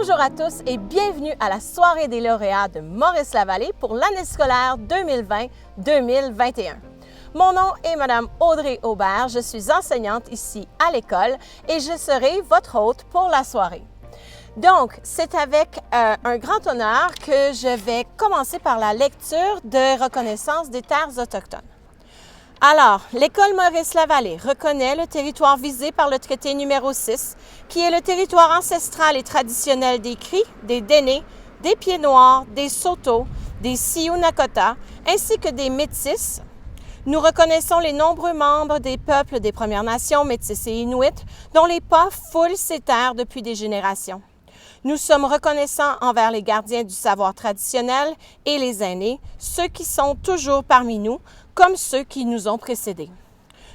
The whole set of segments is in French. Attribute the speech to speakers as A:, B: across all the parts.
A: Bonjour à tous et bienvenue à la soirée des lauréats de Maurice-la-Vallée pour l'année scolaire 2020-2021. Mon nom est Madame Audrey Aubert, je suis enseignante ici à l'école et je serai votre hôte pour la soirée. Donc, c'est avec un grand honneur que je vais commencer par la lecture de reconnaissance des terres autochtones. Alors, l'École Maurice-la-Vallée reconnaît le territoire visé par le traité numéro 6, qui est le territoire ancestral et traditionnel des Cris, des Dénés, des Pieds-Noirs, des Saulteaux, des Sioux-Nakota, ainsi que des Métis. Nous reconnaissons les nombreux membres des peuples des Premières Nations, Métis et Inuits, dont les pas foulent ces terres depuis des générations. Nous sommes reconnaissants envers les gardiens du savoir traditionnel et les aînés, ceux qui sont toujours parmi nous, comme ceux qui nous ont précédés.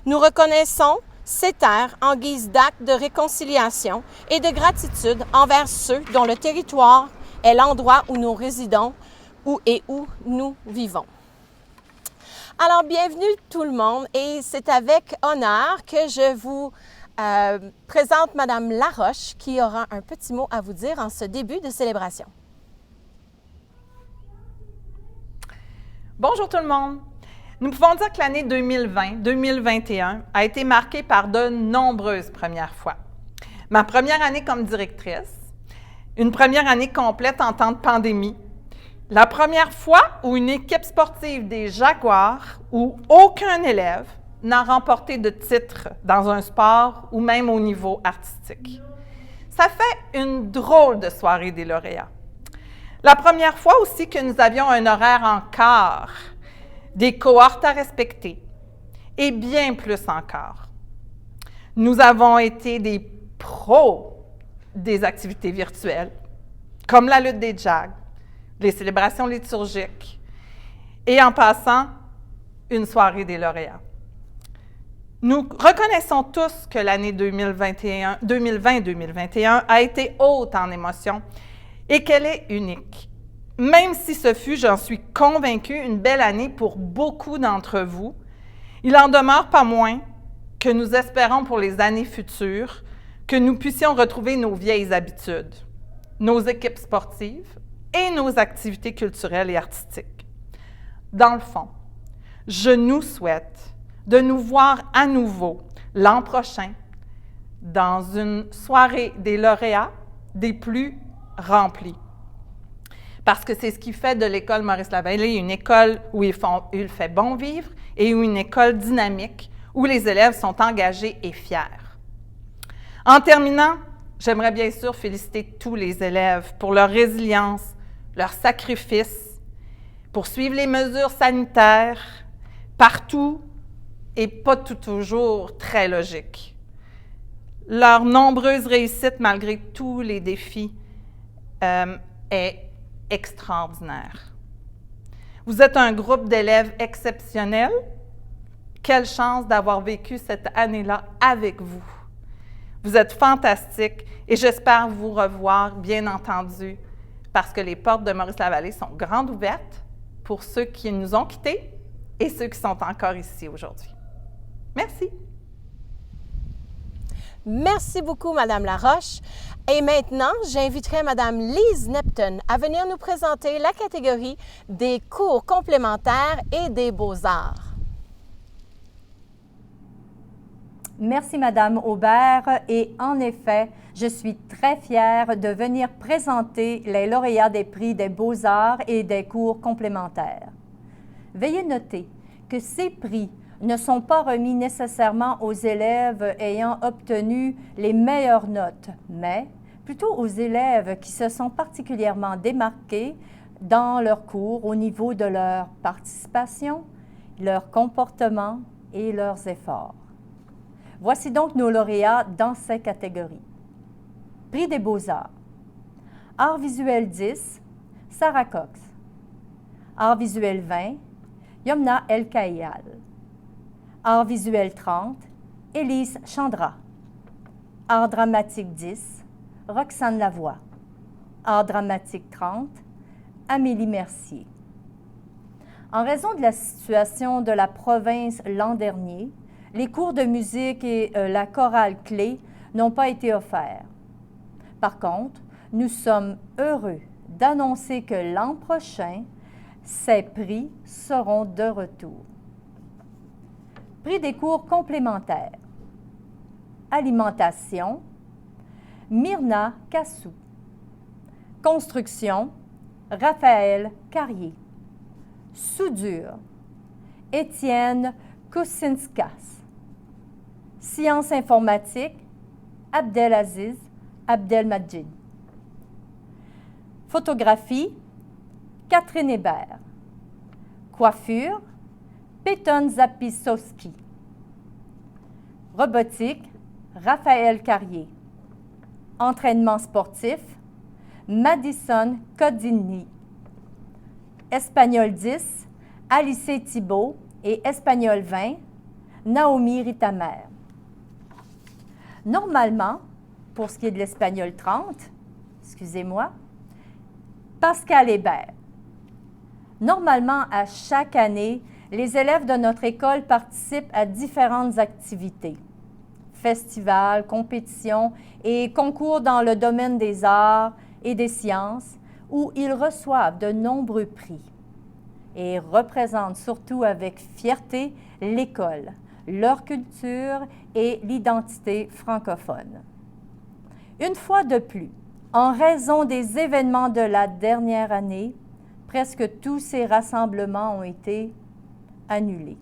A: Nous reconnaissons ces terres en guise d'acte de réconciliation et de gratitude envers ceux dont le territoire est l'endroit où nous résidons où nous vivons. Alors, bienvenue tout le monde et c'est avec honneur que je vous présente Madame Laroche qui aura un petit mot à vous dire en ce début de célébration.
B: Bonjour tout le monde! Nous pouvons dire que l'année 2020-2021 a été marquée par de nombreuses premières fois. Ma première année comme directrice, une première année complète en temps de pandémie, la première fois où une équipe sportive des Jaguars où aucun élève n'a remporté de titre dans un sport ou même au niveau artistique. Ça fait une drôle de soirée des lauréats. La première fois aussi que nous avions un horaire en quart, des cohortes à respecter et bien plus encore. Nous avons été des pros des activités virtuelles, comme la lutte des JAG, les célébrations liturgiques et en passant, une soirée des lauréats. Nous reconnaissons tous que l'année 2020-2021 a été haute en émotions et qu'elle est unique. Même si ce fut, j'en suis convaincue, une belle année pour beaucoup d'entre vous, il en demeure pas moins que nous espérons pour les années futures que nous puissions retrouver nos vieilles habitudes, nos équipes sportives et nos activités culturelles et artistiques. Dans le fond, je nous souhaite de nous voir à nouveau l'an prochain dans une soirée des lauréats des plus remplis. Parce que c'est ce qui fait de l'École Maurice-la-Vallée une école où il fait bon vivre et une école dynamique où les élèves sont engagés et fiers. En terminant, j'aimerais bien sûr féliciter tous les élèves pour leur résilience, leur sacrifice, pour suivre les mesures sanitaires partout et pas toujours très logiques. Leur nombreuse réussite malgré tous les défis est extraordinaire. Vous êtes un groupe d'élèves exceptionnels. Quelle chance d'avoir vécu cette année-là avec vous. Vous êtes fantastiques et j'espère vous revoir, bien entendu, parce que les portes de Maurice-la-Vallée sont grandes ouvertes pour ceux qui nous ont quittés et ceux qui sont encore ici aujourd'hui. Merci.
A: Merci beaucoup, Madame Laroche. Et maintenant, j'inviterai Madame Lise Neptune à venir nous présenter la catégorie des cours complémentaires et des beaux-arts.
C: Merci, Madame Aubert. Et en effet, je suis très fière de venir présenter les lauréats des prix des beaux-arts et des cours complémentaires. Veuillez noter que ces prix ne sont pas remis nécessairement aux élèves ayant obtenu les meilleures notes, mais plutôt aux élèves qui se sont particulièrement démarqués dans leurs cours au niveau de leur participation, leur comportement et leurs efforts. Voici donc nos lauréats dans ces catégories. Prix des beaux-arts. Art visuel 10, Sarah Cox. Art visuel 20, Yomna El-Kayal. Art visuel 30, Élise Chandra. Art dramatique 10, Roxane Lavoie. Art dramatique 30, Amélie Mercier. En raison de la situation de la province l'an dernier, les cours de musique et la chorale clé n'ont pas été offerts. Par contre, nous sommes heureux d'annoncer que l'an prochain, ces prix seront de retour. Prix des cours complémentaires. Alimentation, Myrna Cassou. Construction, Raphaël Carrier. Soudure, Étienne Kousinskas. Sciences informatiques, Abdelaziz Abdelmadjid. Photographie, Catherine Hébert. Coiffure, Péton Zapisowski. Robotique, Raphaël Carrier. Entraînement sportif, Madison Codini. Espagnol 10, Alice Thibault et Espagnol 20, Naomi Ritamer. Normalement, pour ce qui est de l'espagnol 30, excusez-moi, Pascal Hébert. Normalement, à chaque année, les élèves de notre école participent à différentes activités. Festivals, compétitions et concours dans le domaine des arts et des sciences, où ils reçoivent de nombreux prix et représentent surtout avec fierté l'école, leur culture et l'identité francophone. Une fois de plus, en raison des événements de la dernière année, presque tous ces rassemblements ont été annulés.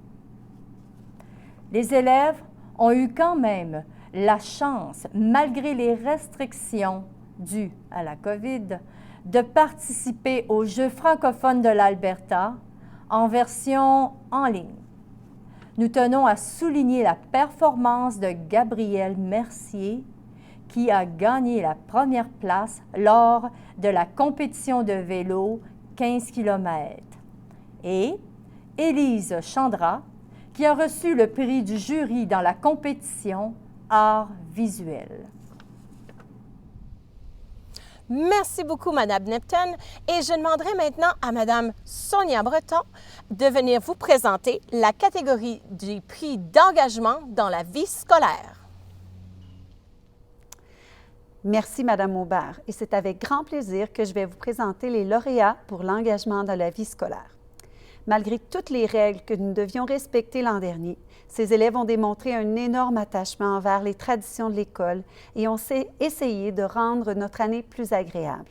C: Les élèves ont eu quand même la chance, malgré les restrictions dues à la COVID, de participer aux Jeux francophones de l'Alberta en version en ligne. Nous tenons à souligner la performance de Gabriel Mercier, qui a gagné la première place lors de la compétition de vélo 15 km, et Élise Chandra, qui a reçu le prix du jury dans la compétition Arts visuels.
A: Merci beaucoup, Madame Neptune. Et je demanderai maintenant à Madame Sonia Breton de venir vous présenter la catégorie du prix d'engagement dans la vie scolaire.
D: Merci, Madame Aubert, et c'est avec grand plaisir que je vais vous présenter les lauréats pour l'engagement dans la vie scolaire. Malgré toutes les règles que nous devions respecter l'an dernier, ces élèves ont démontré un énorme attachement envers les traditions de l'école et ont essayé de rendre notre année plus agréable.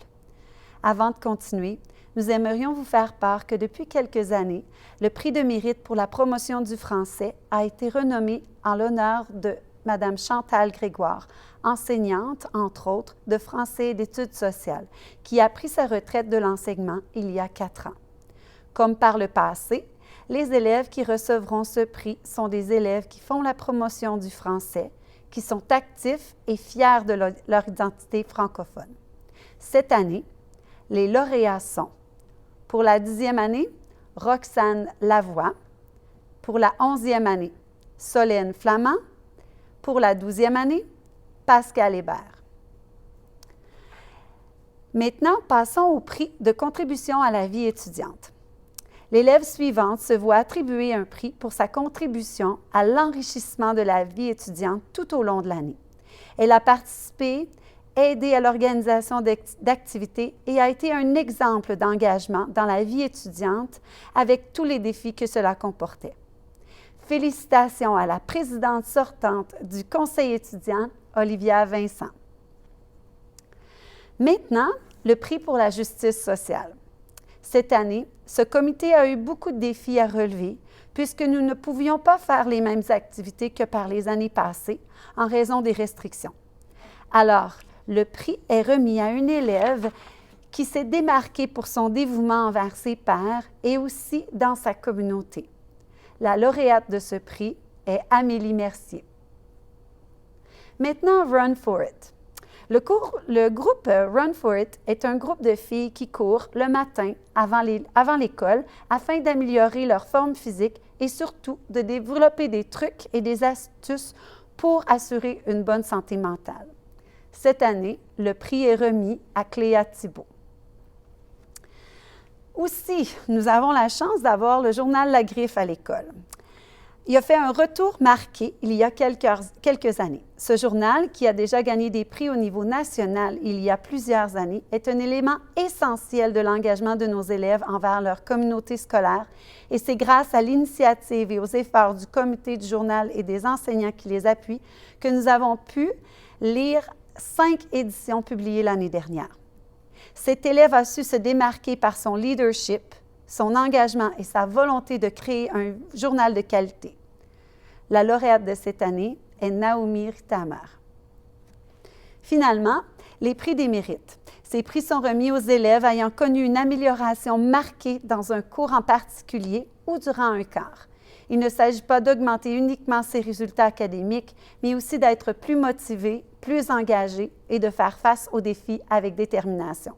D: Avant de continuer, nous aimerions vous faire part que depuis quelques années, le prix de mérite pour la promotion du français a été renommé en l'honneur de Madame Chantal Grégoire, enseignante, entre autres, de français et d'études sociales, qui a pris sa retraite de l'enseignement il y a 4 ans. Comme par le passé, les élèves qui recevront ce prix sont des élèves qui font la promotion du français, qui sont actifs et fiers de leur identité francophone. Cette année, les lauréats sont, pour la 10e année, Roxane Lavoie, pour la 11e année, Solène Flamand, pour la 12e année, Pascal Hébert. Maintenant, passons au prix de contribution à la vie étudiante. L'élève suivante se voit attribuer un prix pour sa contribution à l'enrichissement de la vie étudiante tout au long de l'année. Elle a participé, aidé à l'organisation d'activités et a été un exemple d'engagement dans la vie étudiante avec tous les défis que cela comportait. Félicitations à la présidente sortante du Conseil étudiant, Olivia Vincent. Maintenant, le prix pour la justice sociale. Cette année, ce comité a eu beaucoup de défis à relever puisque nous ne pouvions pas faire les mêmes activités que par les années passées en raison des restrictions. Alors, le prix est remis à une élève qui s'est démarquée pour son dévouement envers ses pairs et aussi dans sa communauté. La lauréate de ce prix est Amélie Mercier. Maintenant, Run for It. Le groupe Run for It est un groupe de filles qui courent le matin avant l'école afin d'améliorer leur forme physique et surtout de développer des trucs et des astuces pour assurer une bonne santé mentale. Cette année, le prix est remis à Cléa Thibault. Aussi, nous avons la chance d'avoir le journal La Griffe à l'école. il a fait un retour marqué il y a quelques années. Ce journal, qui a déjà gagné des prix au niveau national il y a plusieurs années, est un élément essentiel de l'engagement de nos élèves envers leur communauté scolaire et c'est grâce à l'initiative et aux efforts du comité du journal et des enseignants qui les appuient que nous avons pu lire 5 éditions publiées l'année dernière. Cet élève a su se démarquer par son leadership, son engagement et sa volonté de créer un journal de qualité. La lauréate de cette année est Naomi Ritamer. Finalement, les prix des mérites. Ces prix sont remis aux élèves ayant connu une amélioration marquée dans un cours en particulier ou durant un quart. Il ne s'agit pas d'augmenter uniquement ses résultats académiques, mais aussi d'être plus motivé, plus engagé et de faire face aux défis avec détermination.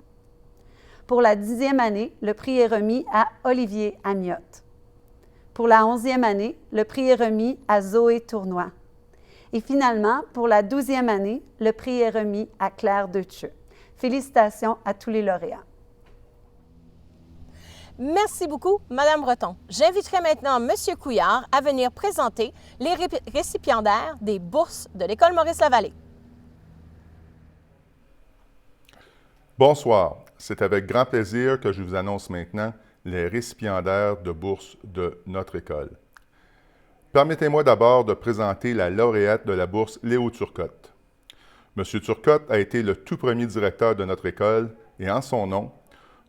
D: Pour la 10e année, le prix est remis à Olivier Amiotte. Pour la 11e année, le prix est remis à Zoé Tournois. Et finalement, pour la 12e année, le prix est remis à Claire Deutsche. Félicitations à tous les lauréats.
A: Merci beaucoup, Madame Breton. J'inviterai maintenant Monsieur Couillard à venir présenter les récipiendaires des bourses de l'École Maurice-Lavallée.
E: Bonsoir. C'est avec grand plaisir que je vous annonce maintenant les récipiendaires de bourses de notre école. Permettez-moi d'abord de présenter la lauréate de la bourse Léo Turcotte. M. Turcotte a été le tout premier directeur de notre école et en son nom,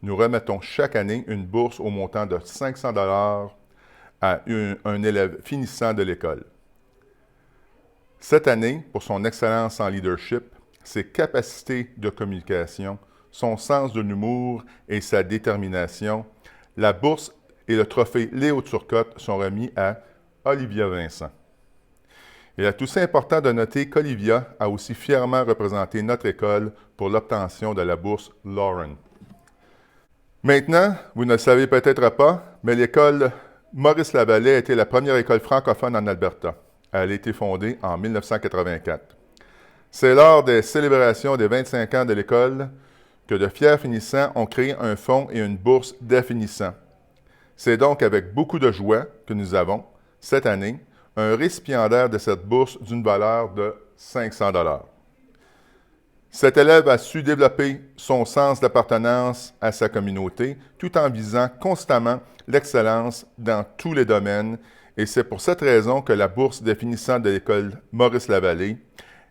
E: nous remettons chaque année une bourse au montant de 500 $ à un élève finissant de l'école. Cette année, pour son excellence en leadership, ses capacités de communication, son sens de l'humour et sa détermination, la bourse et le trophée Léo Turcotte sont remis à Olivia Vincent. Il est aussi important de noter qu'Olivia a aussi fièrement représenté notre école pour l'obtention de la bourse Lauren. Maintenant, vous ne le savez peut-être pas, mais l'école Maurice-Lavallée a été la première école francophone en Alberta. Elle a été fondée en 1984. C'est lors des célébrations des 25 ans de l'école que de fiers finissants ont créé un fonds et une bourse des finissants. C'est donc avec beaucoup de joie que nous avons, cette année, un récipiendaire de cette bourse d'une valeur de 500 $. Cet élève a su développer son sens d'appartenance à sa communauté tout en visant constamment l'excellence dans tous les domaines et c'est pour cette raison que la bourse des finissants de l'école Maurice-Lavallée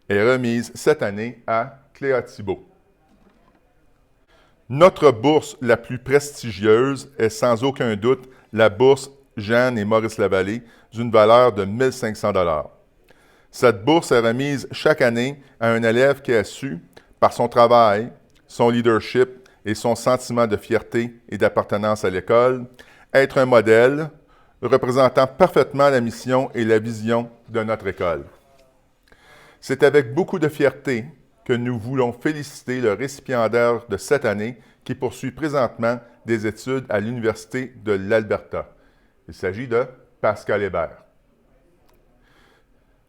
E: est remise cette année à Cléa Thibault. Notre bourse la plus prestigieuse est sans aucun doute la bourse Jeanne et Maurice-Lavallée d'une valeur de 1 500 $. Cette bourse est remise chaque année à un élève qui a su, par son travail, son leadership et son sentiment de fierté et d'appartenance à l'école, être un modèle représentant parfaitement la mission et la vision de notre école. C'est avec beaucoup de fierté que nous voulons féliciter le récipiendaire de cette année qui poursuit présentement des études à l'Université de l'Alberta. Il s'agit de Pascal Hébert.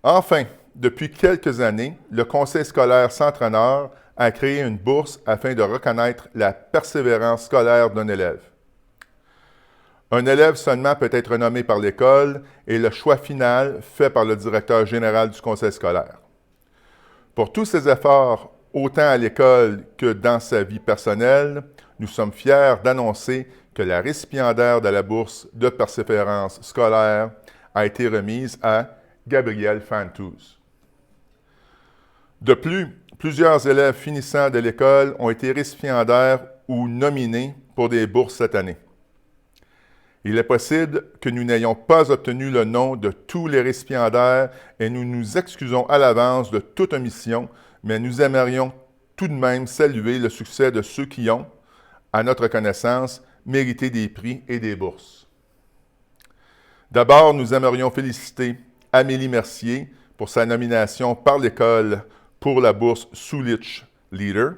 E: Enfin, depuis quelques années, le Conseil scolaire Centre-Nord a créé une bourse afin de reconnaître la persévérance scolaire d'un élève. Un élève seulement peut être nommé par l'école et le choix final fait par le directeur général du Conseil scolaire. Pour tous ses efforts, autant à l'école que dans sa vie personnelle, nous sommes fiers d'annoncer que la récipiendaire de la bourse de persévérance scolaire a été remise à Gabriel Fantouz. De plus, plusieurs élèves finissants de l'école ont été récipiendaires ou nominés pour des bourses cette année. Il est possible que nous n'ayons pas obtenu le nom de tous les récipiendaires et nous nous excusons à l'avance de toute omission, mais nous aimerions tout de même saluer le succès de ceux qui ont, à notre connaissance, mérité des prix et des bourses. D'abord, nous aimerions féliciter Amélie Mercier pour sa nomination par l'école pour la bourse Soulich Leader.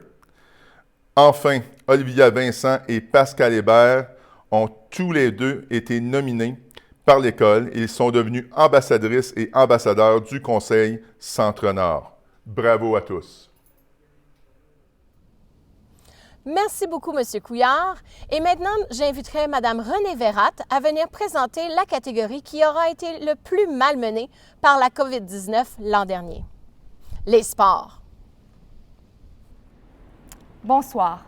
E: Enfin, Olivia Vincent et Pascal Hébert ont tous les deux été nominés par l'école et ils sont devenus ambassadrices et ambassadeurs du Conseil Centre-Nord. Bravo à tous!
A: Merci beaucoup, M. Couillard. Et maintenant, j'inviterai Mme Renée Verrat à venir présenter la catégorie qui aura été le plus malmenée par la COVID-19 l'an dernier. Les sports.
F: Bonsoir.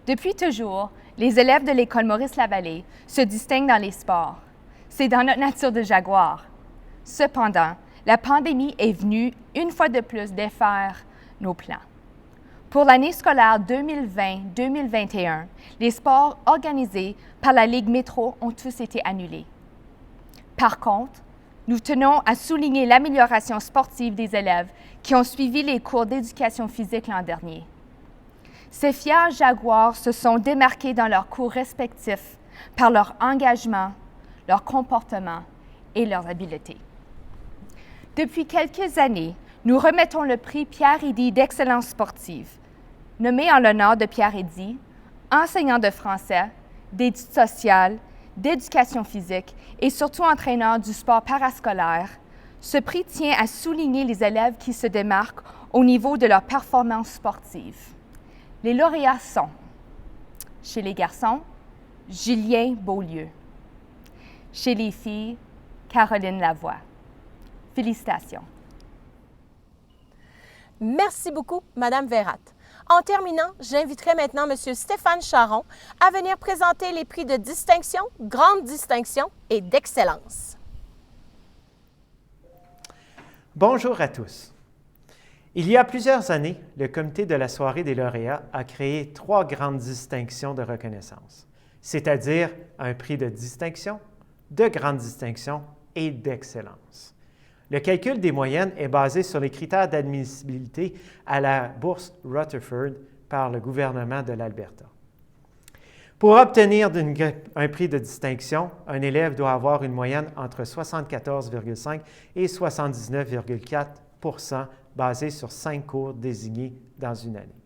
F: Depuis toujours, les élèves de l'École Maurice-Lavallée se distinguent dans les sports. C'est dans notre nature de jaguar. Cependant, la pandémie est venue une fois de plus défaire nos plans. Pour l'année scolaire 2020-2021, les sports organisés par la Ligue Métro ont tous été annulés. Par contre, nous tenons à souligner l'amélioration sportive des élèves qui ont suivi les cours d'éducation physique l'an dernier. Ces fiers jaguars se sont démarqués dans leurs cours respectifs par leur engagement, leur comportement et leurs habiletés. Depuis quelques années, nous remettons le prix Pierre Eddy d'excellence sportive, nommé en l'honneur de Pierre Eddy, enseignant de français, d'études sociales, d'éducation physique et surtout entraîneur du sport parascolaire. Ce prix tient à souligner les élèves qui se démarquent au niveau de leur performance sportive. Les lauréats sont, chez les garçons, Julien Beaulieu. Chez les filles, Caroline Lavoie. Félicitations.
A: Merci beaucoup, Mme Verrat. En terminant, j'inviterai maintenant M. Stéphane Charon à venir présenter les prix de distinction, grande distinction et d'excellence.
G: Bonjour à tous. Il y a plusieurs années, le comité de la soirée des lauréats a créé 3 grandes distinctions de reconnaissance, c'est-à-dire un prix de distinction, de grande distinction et d'excellence. Le calcul des moyennes est basé sur les critères d'admissibilité à la bourse Rutherford par le gouvernement de l'Alberta. Pour obtenir un prix de distinction, un élève doit avoir une moyenne entre 74,5 et 79,4 basée sur 5 cours désignés dans une année.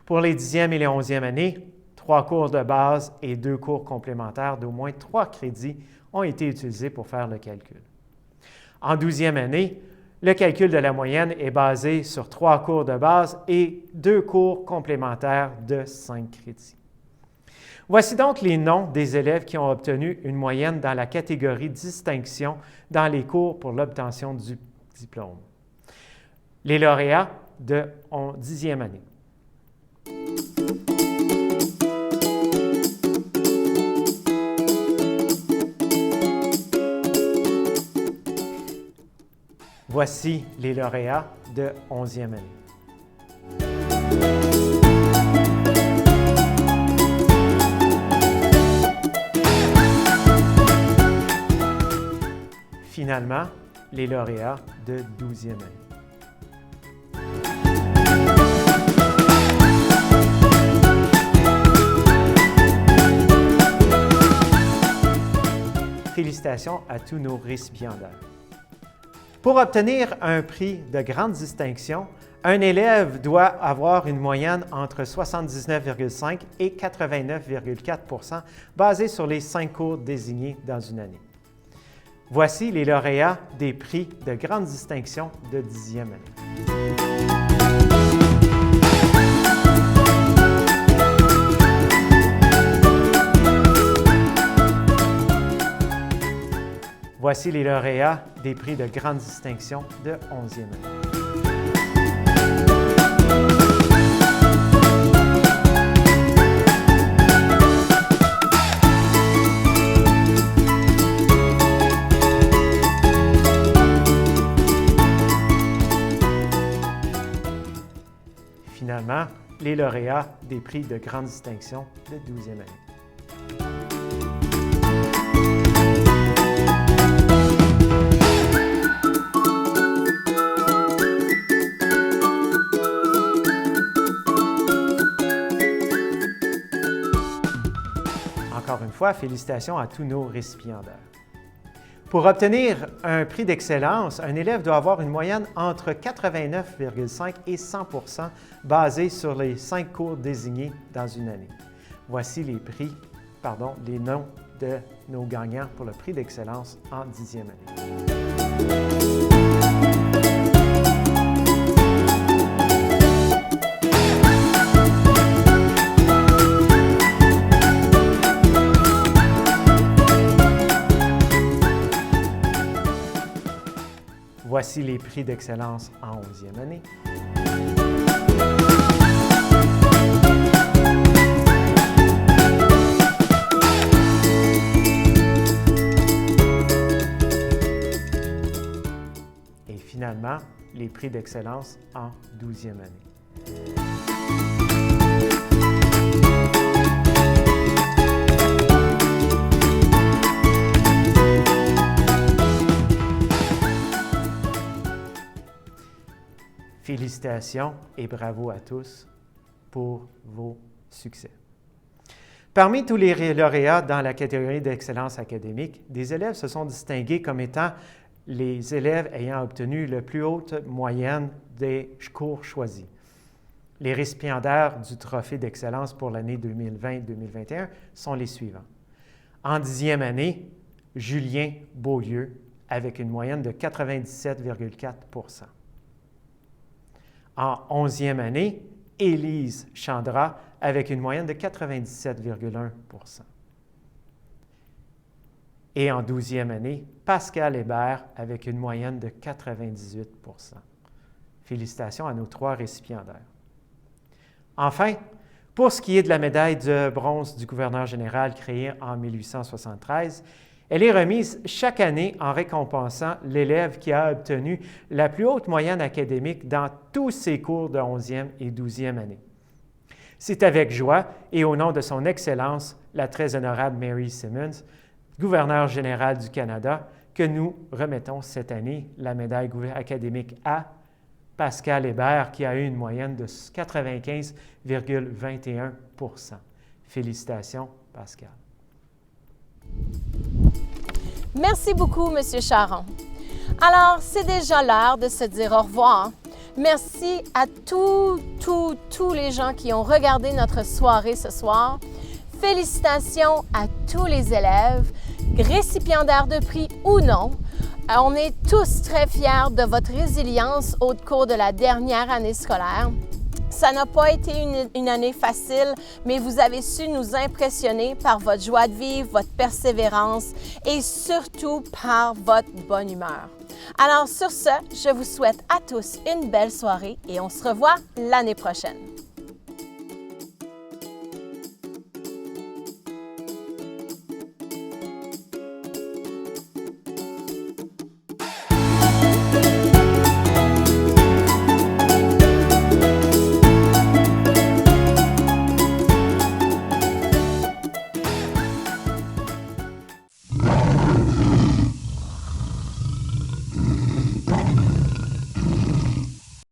G: Pour les 10e et les 11e années, 3 cours de base et 2 cours complémentaires d'au moins 3 crédits ont été utilisés pour faire le calcul. En 12e année, le calcul de la moyenne est basé sur 3 cours de base et 2 cours complémentaires de 5 crédits. Voici donc les noms des élèves qui ont obtenu une moyenne dans la catégorie distinction dans les cours pour l'obtention du diplôme. Les lauréats de 10e année. Voici les lauréats de 11e année. Finalement, les lauréats de 12e année. Félicitations à tous nos récipiendaires. Pour obtenir un prix de grande distinction, un élève doit avoir une moyenne entre 79,5 et 89,4 basée sur les 5 cours désignés dans une année. Voici les lauréats des prix de grande distinction de 10e année. Voici les lauréats des prix de grande distinction de 11e année. Finalement, les lauréats des prix de grande distinction de 12e année. Encore une fois, félicitations à tous nos récipiendaires. Pour obtenir un prix d'excellence, un élève doit avoir une moyenne entre 89,5 et 100 basée sur les 5 cours désignés dans une année. Voici les noms de nos gagnants pour le prix d'excellence en 10e année. Voici les prix d'excellence en 11e année. Et finalement, les prix d'excellence en 12e année. Félicitations et bravo à tous pour vos succès. Parmi tous les lauréats dans la catégorie d'excellence académique, des élèves se sont distingués comme étant les élèves ayant obtenu la plus haute moyenne des cours choisis. Les récipiendaires du trophée d'excellence pour l'année 2020-2021 sont les suivants. En 10e année, Julien Beaulieu avec une moyenne de 97,4 %. En 11e année, Élise Chandra avec une moyenne de 97,1 %. Et en 12e année, Pascal Hébert avec une moyenne de 98 %. Félicitations à nos 3 récipiendaires. Enfin, pour ce qui est de la médaille de bronze du gouverneur général créée en 1873, elle est remise chaque année en récompensant l'élève qui a obtenu la plus haute moyenne académique dans tous ses cours de 11e et 12e année. C'est avec joie et au nom de son Excellence, la très honorable Mary Simmons, gouverneure générale du Canada, que nous remettons cette année la médaille académique à Pascal Hébert, qui a eu une moyenne de 95,21 %. Félicitations, Pascal.
A: Merci beaucoup, M. Charron. Alors, c'est déjà l'heure de se dire au revoir. Merci à tous les gens qui ont regardé notre soirée ce soir. Félicitations à tous les élèves, récipiendaires de prix ou non. On est tous très fiers de votre résilience au cours de la dernière année scolaire. Ça n'a pas été une année facile, mais vous avez su nous impressionner par votre joie de vivre, votre persévérance et surtout par votre bonne humeur. Alors sur ce, je vous souhaite à tous une belle soirée et on se revoit l'année prochaine.